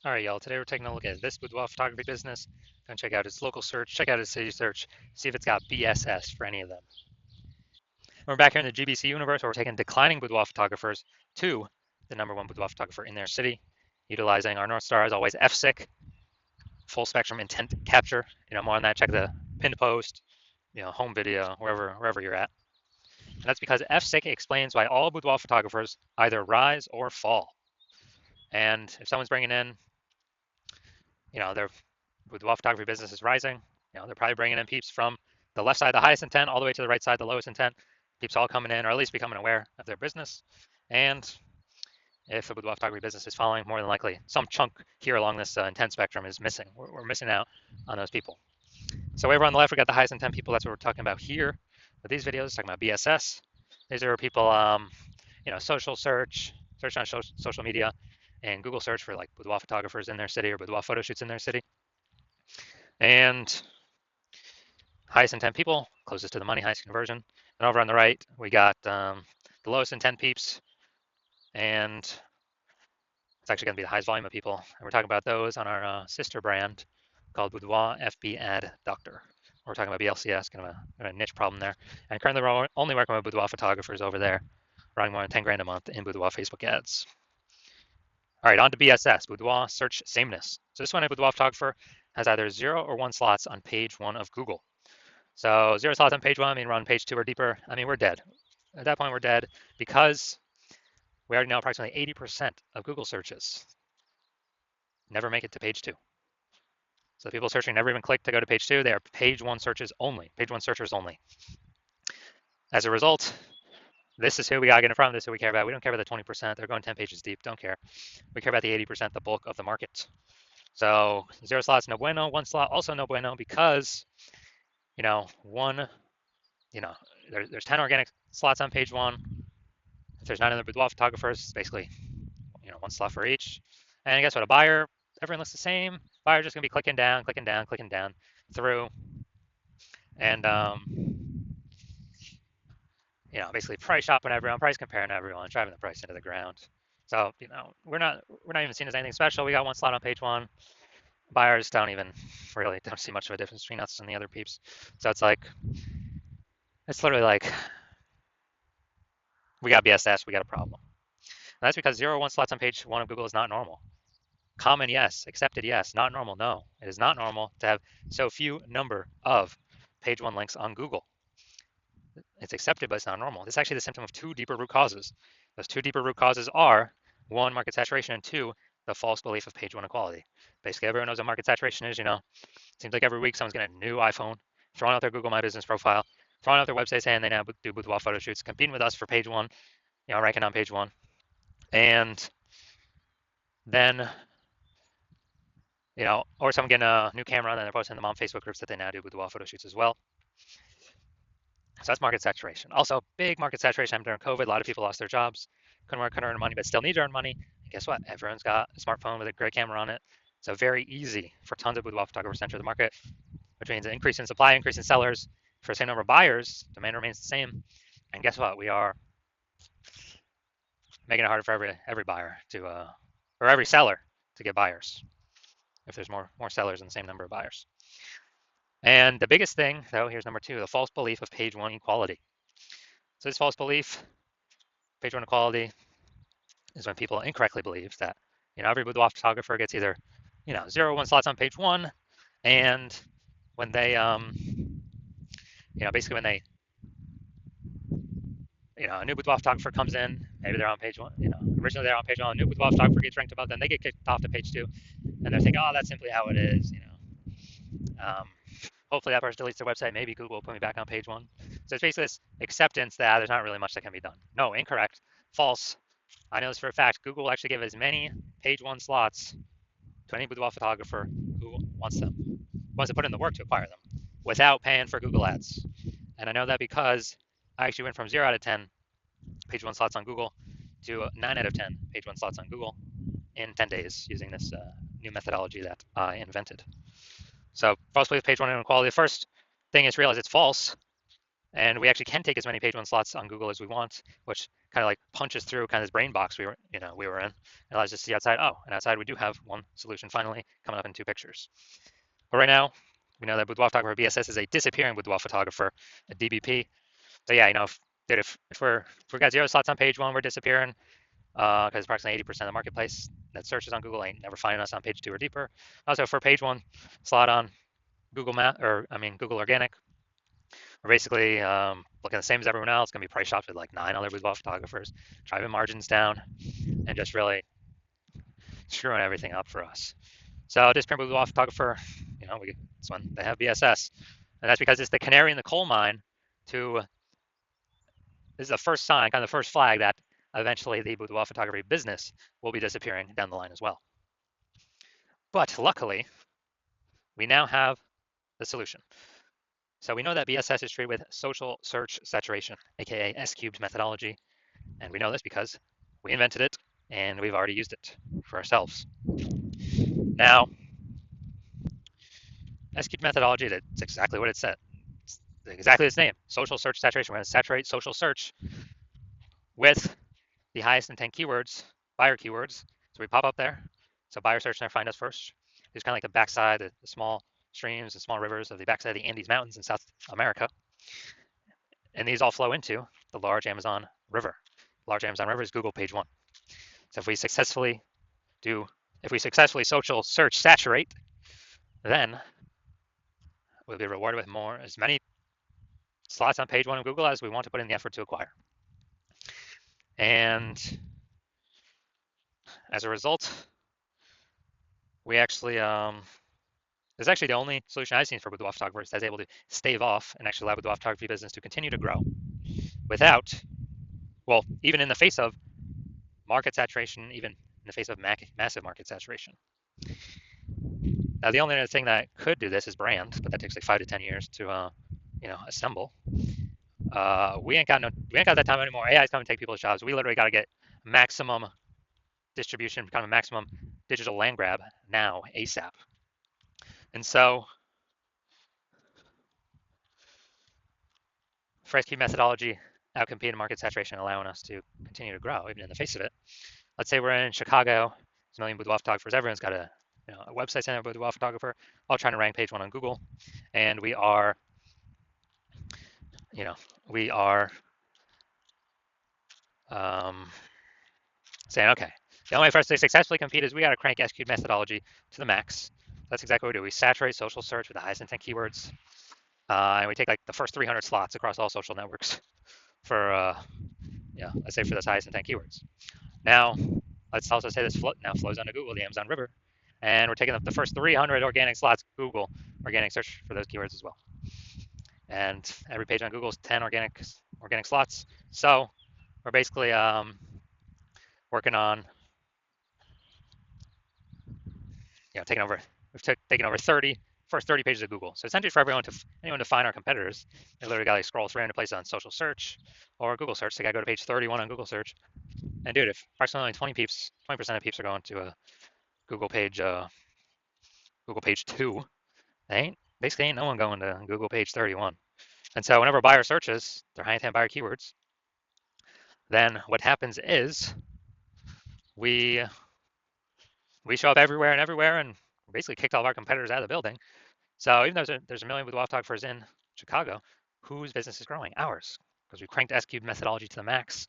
All right, y'all. Today we're taking a look at this boudoir photography business. Gonna check out its local search, check out its city search, see if it's got BSS for any of them. We're back here in the GBC universe where we're taking declining boudoir photographers to the #1 boudoir photographer in their city, utilizing our North Star as always, FSIC, full spectrum intent capture. More on that. Check the pinned post, home video, wherever you're at. And that's because FSIC explains why all boudoir photographers either rise or fall. And if someone's bringing in, their boudoir photography business is rising, they're probably bringing in peeps from the left side, the highest intent, all the way to the right side, the lowest intent. Peeps all coming in, or at least becoming aware of their business. And if the boudoir photography business is falling, more than likely some chunk here along this intent spectrum is missing. We're missing out on those people. So over on the left, we got the highest intent people. That's what we're talking about here with these videos, talking about BSS. These are people, social search on social media, and Google search for like boudoir photographers in their city or boudoir photo shoots in their city. And highest intent people, closest to the money, highest conversion. And over on the right, we got the lowest intent peeps, and it's actually going to be the highest volume of people. And we're talking about those on our sister brand called Boudoir FB Ad Doctor. We're talking about BLCS, kind of a niche problem there. And currently, we're only working with boudoir photographers over there, running more than 10 grand a month in boudoir Facebook ads. All right, on to BSS, boudoir search sameness. So this one, a boudoir photographer has either 0 or 1 slots on page 1 of Google. So 0 slots on page 1, we're on page 2 or deeper. We're dead. At that point, we're dead because we already know approximately 80% of Google searches never make it to page 2. So the people searching never even click to go to page 2. They are page 1 searches only, page 1 searchers only. As a result, this is who we got to get in front of. This is who we care about. We don't care about the 20%. They're going 10 pages deep. Don't care. We care about the 80%, the bulk of the market. So 0 slots, no bueno. 1 slot, also no bueno, because, there's 10 organic slots on page 1. If there's 9 other boudoir photographers, it's basically, 1 slot for each. And guess what? A buyer, everyone looks the same. Buyer's just going to be clicking down through. And, basically price shopping everyone, price comparing everyone, driving the price into the ground. So, we're not even seen as anything special. We got 1 slot on page 1. Buyers don't see much of a difference between us and the other peeps. So it's literally like, we got BSS, we got a problem. And that's because 0 or 1 slots on page 1 of Google is not normal. Common, yes. Accepted, yes. Not normal, no. It is not normal to have so few number of page 1 links on Google. It's accepted, but it's not normal. This is actually the symptom of 2 deeper root causes. Those 2 deeper root causes are 1, market saturation, and 2, the false belief of page 1 equality. Basically, everyone knows what market saturation is. It seems like every week someone's getting a new iPhone, throwing out their Google My Business profile, throwing out their website saying they now do boudoir photo shoots, competing with us for page 1, ranking on page 1. And then, or someone getting a new camera and then they're posting in the mom Facebook groups that they now do boudoir photo shoots as well. So that's market saturation. Also, big market saturation during COVID. A lot of people lost their jobs, couldn't work, couldn't earn money, but still need to earn money. And guess what? Everyone's got a smartphone with a great camera on it. So very easy for tons of boudoir photographers to enter the market, which means an increase in supply, increase in sellers. For the same number of buyers, demand remains the same. And guess what? We are making it harder for every buyer or every seller to get buyers if there's more sellers and the same number of buyers. And the biggest thing, though, here's number 2, the false belief of page 1 equality. So this false belief, page 1 equality, is when people incorrectly believe that, every boudoir photographer gets either, 0 or 1 slots on page 1, and when they, basically when they, a new boudoir photographer comes in, maybe they're on page 1, originally they're on page 1, a new boudoir photographer gets ranked above them, they get kicked off to page 2, and they're thinking, oh, that's simply how it is, hopefully that person deletes their website. Maybe Google will put me back on page 1. So it's basically this acceptance that there's not really much that can be done. No, incorrect, false. I know this for a fact. Google will actually give as many page 1 slots to any boudoir photographer who wants to put in the work to acquire them without paying for Google ads. And I know that because I actually went from 0 out of 10 page 1 slots on Google to 9 out of 10 page 1 slots on Google in 10 days using this new methodology that I invented. So false belief, page 1 inequality. The first thing is realize it's false. And we actually can take as many page one slots on Google as we want, which kind of like punches through kind of this brain box we were in. It allows us to see outside. Oh, and outside we do have one solution finally coming up in 2 pictures. But right now, we know that Boudoir photographer BSS is a disappearing Boudoir photographer, a DBP. So yeah, if we got 0 slots on page one, we're disappearing because approximately 80% of the marketplace that searches on Google ain't never finding us on page two or deeper. Also, for page one slot on Google Organic, we're basically looking the same as everyone else. Going to be price shopped with like 9 other boudoir photographers, driving margins down, and just really screwing everything up for us. So this print boudoir photographer, this one they have BSS, and that's because it's the canary in the coal mine. This is the first sign, kind of the first flag that eventually the boudoir photography business will be disappearing down the line as well. But luckily, we now have the solution. So we know that BSS is treated with social search saturation, aka S-cubed methodology, and we know this because we invented it and we've already used it for ourselves. Now, S-cubed methodology, that's exactly what it said. It's exactly its name, social search saturation. We're going to saturate social search with the highest intent keywords, buyer keywords. So we pop up there. So buyer search there, find us first. It's kind of like the backside, the small streams, the small rivers of the backside of the Andes Mountains in South America. And these all flow into the large Amazon River. The large Amazon River is Google page one. So if we successfully social search saturate, then we'll be rewarded with as many slots on page one of Google as we want to put in the effort to acquire. And as a result, we actually, this is actually the only solution I've seen for boudoir photographers that's able to stave off and actually allow boudoir photography business to continue to grow without, even in the face of market saturation, even in the face of massive market saturation. Now, the only other thing that could do this is brand, but that takes like 5 to 10 years to, assemble. We ain't got that time anymore. AI's coming to take people's jobs. We literally got to get maximum distribution, kind of a maximum digital land grab now, ASAP. And so, Fresky methodology outcompeted market saturation, allowing us to continue to grow even in the face of it. Let's say we're in Chicago, there's a million boudoir photographers. Everyone's got a website center boudoir photographer, all trying to rank page one on Google, and we are saying, okay, the only way for us to successfully compete is we got to crank S-cubed methodology to the max. That's exactly what we do. We saturate social search with the highest intent keywords, and we take like the first 300 slots across all social networks for, let's say for those highest intent keywords. Now, let's also say this now flows onto Google, the Amazon River, and we're taking up the first 300 organic slots, Google organic search for those keywords as well. And every page on Google is 10 organic slots. So we're basically working on, taking over 30 first 30 pages of Google. So essentially for anyone to find our competitors, they literally got to scroll 300 places on social search or Google search. They got to go to page 31 on Google search. And dude, if approximately 20% of peeps are going to a Google page 2, basically ain't no one going to Google page 31. And so whenever a buyer searches their high intent buyer keywords, then what happens is we show up everywhere and basically kicked all of our competitors out of the building. So even though there's a million boudoir photographers in Chicago, whose business is growing? Ours, because we cranked S-cubed methodology to the max,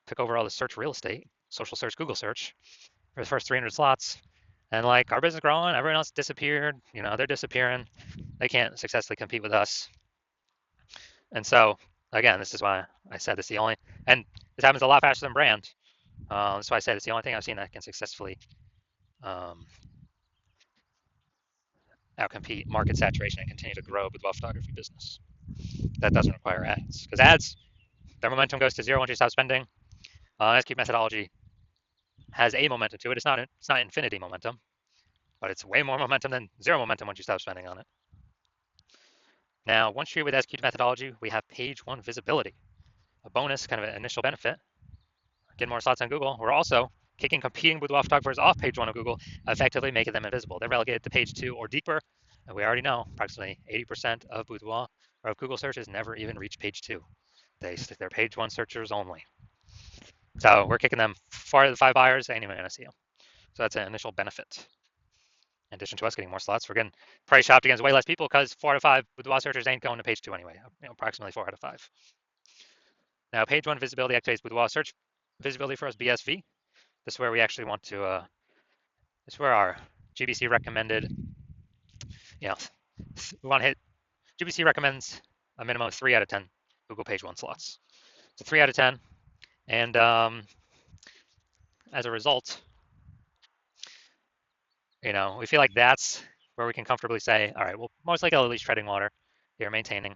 took over all the search real estate, social search, Google search, for the first 300 slots. And like our business is growing, everyone else disappeared. They're disappearing. They can't successfully compete with us. And so again, this is why I said this is the only, and this happens a lot faster than brand. That's why I said it's the only thing I've seen that can successfully outcompete market saturation and continue to grow boudoir photography business. That doesn't require ads, because ads, their momentum goes to zero once you stop spending. S-cubed methodology has a momentum to it. It's not infinity momentum, but it's way more momentum than zero momentum once you stop spending on it. Now, once you're with S-cubed methodology, we have page one visibility, a bonus, kind of an initial benefit. Getting more slots on Google. We're also kicking competing boudoir photographers off page one of Google, effectively making them invisible. They're relegated to page two or deeper, and we already know approximately 80% of boudoir or if Google searches never even reach page 2. They're page 1 searchers only. So we're kicking them 4 out of the 5 buyers, they ain't even gonna see them. So that's an initial benefit. In addition to us getting more slots, we're getting price shopped against way less people because 4 out of 5 boudoir searchers ain't going to page 2 anyway. Approximately 4 out of 5. Now, page 1 visibility activates boudoir search visibility for us, BSV. This is where we actually want to. This is where our GBC recommended. You know, we want to hit. GBC recommends a minimum of 3 out of 10 Google page 1 slots. So 3 out of 10, and as a result, we feel like that's where we can comfortably say, all right, well, most likely at least treading water. They're maintaining,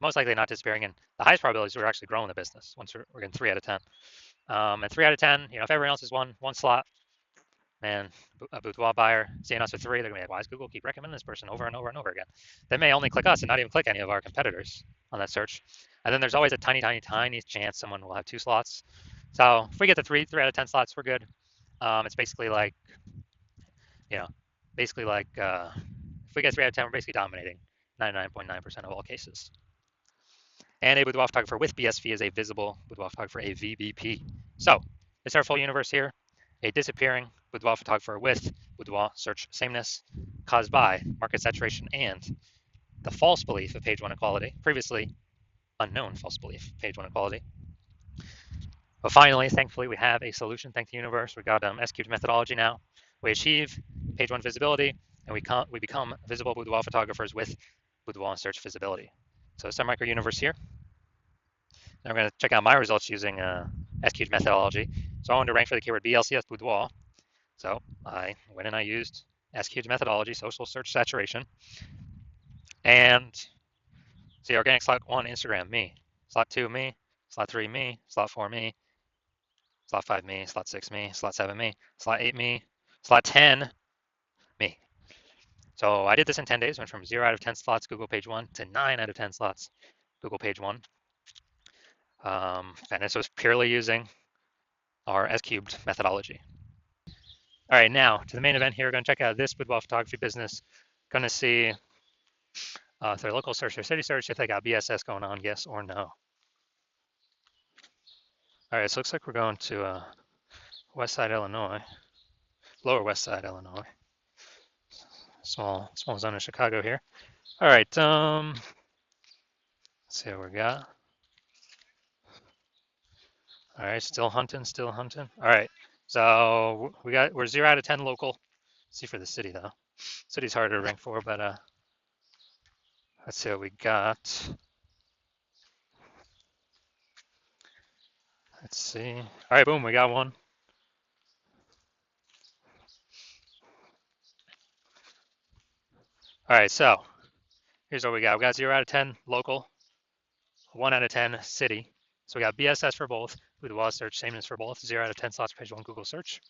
most likely not disappearing, and the highest probability is we're actually growing the business once we're getting 3 out of 10. And 3 out of 10, if everyone else is one slot, man, a boudoir buyer seeing us with 3, they're gonna be like, why does Google keep recommending this person over and over and over again? They may only click us and not even click any of our competitors on that search. And then there's always a tiny, tiny, tiny chance someone will have 2 slots. So if we get the 3 out of 10 slots, we're good. It's basically like, if we get 3 out of 10, we're basically dominating 99.9% of all cases. And a boudoir photographer with BSV is a visible boudoir photographer, a VBP. So it's our full universe here. A disappearing boudoir photographer with boudoir search sameness caused by market saturation and the false belief of page 1 equality, previously unknown false belief, page 1 equality. But finally, thankfully, we have a solution. Thank the universe. We got S-cubed methodology now. We achieve page 1 visibility, and we become visible boudoir photographers with boudoir search visibility. So it's our micro universe here. Now we're going to check out my results using S-cubed methodology. So I wanted to rank for the keyword BLCS boudoir. So I went and I used S-cubed methodology, social search saturation. And see, organic slot 1, Instagram, me. Slot 2, me. Slot 3, me. Slot 4, me. Slot 5, me. Slot 6, me. Slot 7, me. Slot 8, me. Slot 10, me. So I did this in 10 days, went from 0 out of 10 slots Google page 1 to 9 out of 10 slots Google page 1. And this was purely using our S-cubed methodology. All right, now to the main event here. We're going to check out this boudoir photography business. Going to see if their local search or city search, if they got BSS going on, yes or no. All right, so it looks like we're going to West Side, Illinois, Lower West Side, Illinois. Small zone of Chicago here. All right, let's see what we got. All right, still hunting. All right, so we're 0 out of 10 local. Let's see for the city though. City's harder to rank for, but let's see what we got. Let's see. All right, boom, we got one. All right, so here's what we got. We got 0 out of 10 local, 1 out of 10 city. So we got BSS for both, boudoir search sameness for both, 0 out of 10 slots page 1 Google search.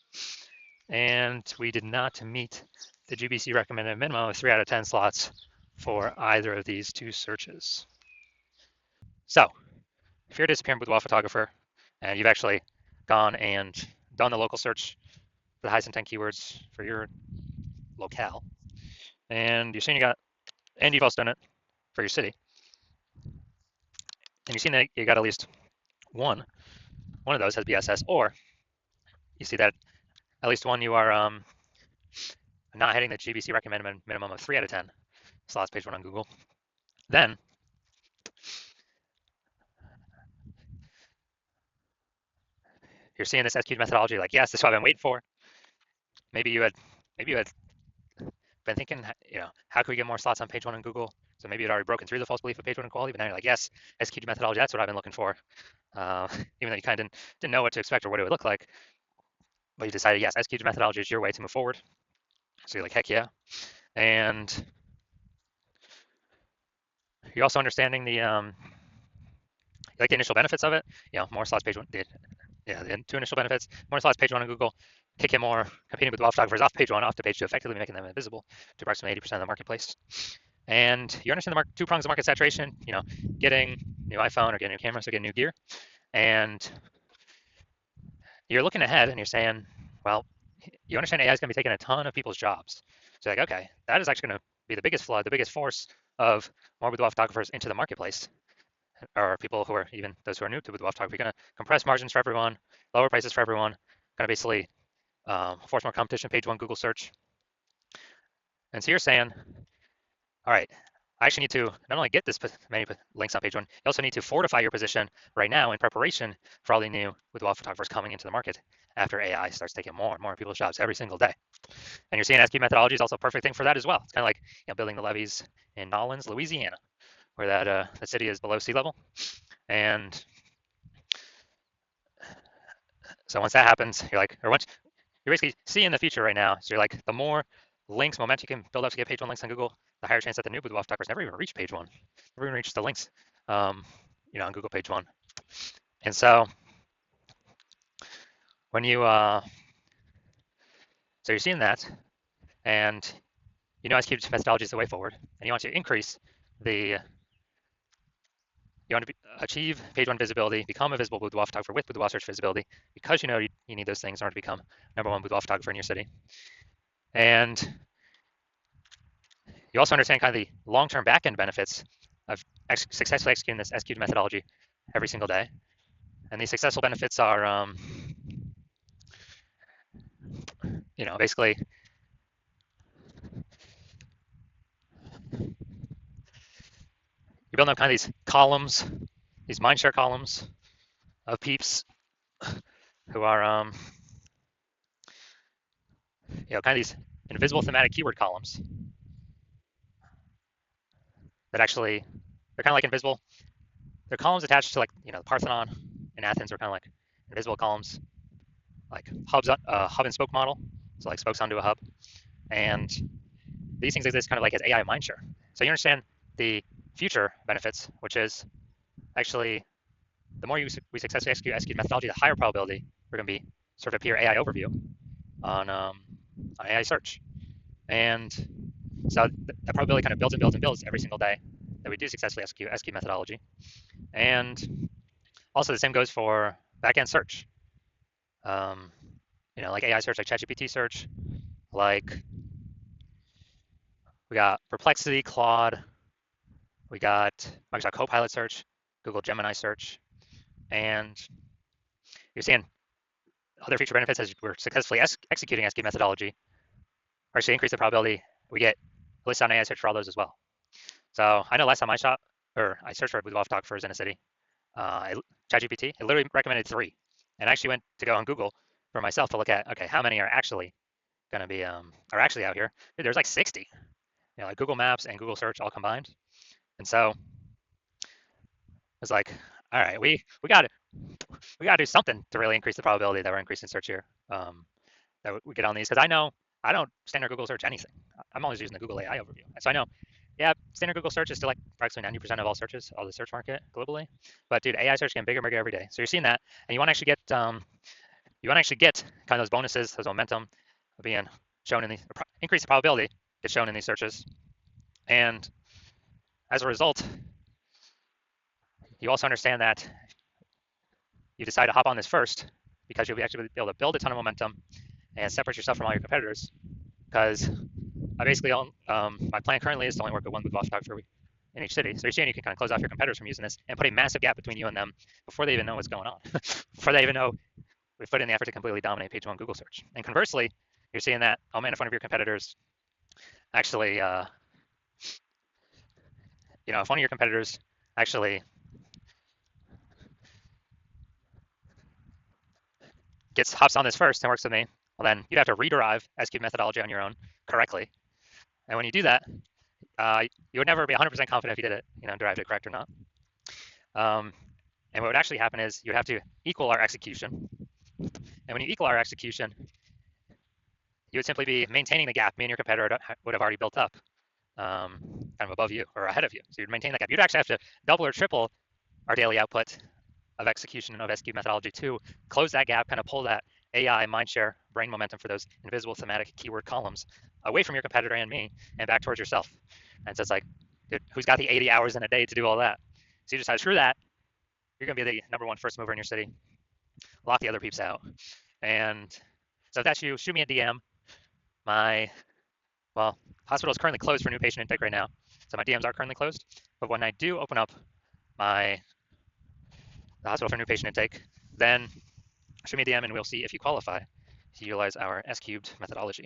And we did not meet the GBC recommended minimum of 3 out of 10 slots for either of these 2 searches. So if you're a disappearing boudoir photographer and you've actually gone and done the local search for the highest intent keywords for your locale, and you've seen you've also done it for your city, and you've seen that you got at least one of those has BSS, or you see that at least one you are not hitting the GBC recommended minimum of 3 out of 10 slots page 1 on Google, then you're seeing this S-cubed methodology, like, yes, this is what I've been waiting for. Maybe you had been thinking, how can we get more slots on page 1 on Google? So maybe you'd already broken through the false belief of page 1 equality, but now you're like, yes, S-cubed methodology, that's what I've been looking for. Even though you kind of didn't know what to expect or what it would look like, but you decided, yes, S-cubed methodology is your way to move forward. So you're like, heck yeah. And you're also understanding the initial benefits of it. More slots page 1 did. Yeah, the 2 initial benefits: more slots page 1 on Google, kick in more competing with boudoir photographers off page 1, off to page 2, effectively making them invisible to approximately 80% of the marketplace. And you understand the 2 prongs of market saturation, getting new iPhone or getting new camera, so getting new gear. And you're looking ahead and you're saying, well, you understand AI is going to be taking a ton of people's jobs. So you're like, okay, that is actually going to be the biggest flood, the biggest force of more boudoir photographers into the marketplace, or people who are even those who are new to boudoir photography, going to compress margins for everyone, lower prices for everyone, going to basically force more competition, page one Google search. And so you're saying, all right, I actually need to not only get this many links on page one, you also need to fortify your position right now in preparation for all the new boudoir photographers coming into the market after AI starts taking more and more people's jobs every single day. And you're seeing SQ methodology is also a perfect thing for that as well. It's kind of like building the levees in Nolens, Louisiana, where the city is below sea level. And so once that happens, you're like, or once you're basically seeing the future right now. So you're like, the more links, momentum you can build up to get page one links on Google, the higher chance that the new boudoir photographers never even reach page one, never even reach the links, on Google page one. And so when so you're seeing that, and SQ methodology is the way forward, and you want to increase the You want to achieve page one visibility, become a visible boudoir photographer with boudoir search visibility, because you need those things in order to become #1 boudoir photographer in your city. And you also understand kind of the long-term back-end benefits of successfully executing this SQ methodology every single day. And these successful benefits are, basically, you're building up kind of these columns, these mindshare columns of peeps who are, kind of these invisible thematic keyword columns that actually, they're kind of like invisible. They're columns attached to, like, the Parthenon in Athens are kind of like invisible columns, like hubs, hub and spoke model. So like spokes onto a hub. And these things exist kind of like as AI mindshare. So you understand the future benefits, which is actually the more we successfully execute methodology, the higher probability we're going to be sort of appear AI overview on AI search. And so that probability kind of builds and builds and builds every single day that we do successfully execute methodology. And also the same goes for backend search. Like AI search, like ChatGPT search, like we got Perplexity, Claude, we got Microsoft Copilot search, Google Gemini search, and you're seeing other feature benefits as we're successfully executing SQ methodology are actually increase the probability we get listed on AI search for all those as well. So I know last time I searched for boudoir photographers in a city, ChatGPT, it literally recommended 3. And I actually went to go on Google for myself to look at, okay, how many are actually going to be, are actually out here. Dude, there's like 60, like Google Maps and Google Search all combined. And so it's like, all right, we got to do something to really increase the probability that we're increasing search here, that we get on these. Because I don't standard Google search anything. I'm always using the Google AI overview. And so I know, yeah, standard Google search is still like approximately 90% of all searches, all the search market globally. But dude, AI search getting bigger and bigger every day. So you're seeing that, and you want to actually get kind of those bonuses, those momentum being shown in the increase the probability gets shown in these searches. And as a result, you also understand that you decide to hop on this first because you'll be actually able to build a ton of momentum and separate yourself from all your competitors. Because I basically own, my plan currently is to only work with one boudoir photographer in each city. So you're seeing you can kind of close off your competitors from using this and put a massive gap between you and them before they even know what's going on, before they even know we've put in the effort to completely dominate page one Google search. And conversely, you're seeing that if one of your competitors actually, if one of your competitors actually hops on this first and works with me, well, then you'd have to rederive SQ methodology on your own correctly. And when you do that, you would never be 100% confident if you did it, derived it correct or not. And what would actually happen is you'd have to equal our execution. And when you equal our execution, you would simply be maintaining the gap me and your competitor would have already built up, kind of above you or ahead of you. So you'd maintain that gap. You'd actually have to double or triple our daily output of execution of SQ methodology to close that gap, kind of pull that AI mindshare brain momentum for those invisible thematic keyword columns away from your competitor and me and back towards yourself. And so it's like, dude, who's got the 80 hours in a day to do all that? So you decide, screw that. You're going to be the #1 first mover in your city. Lock the other peeps out. And so if that's you, shoot me a DM. My hospital is currently closed for new patient intake right now. So my DMs are currently closed, but when I do open up the hospital for new patient intake, then shoot me a DM and we'll see if you qualify to utilize our S cubed methodology.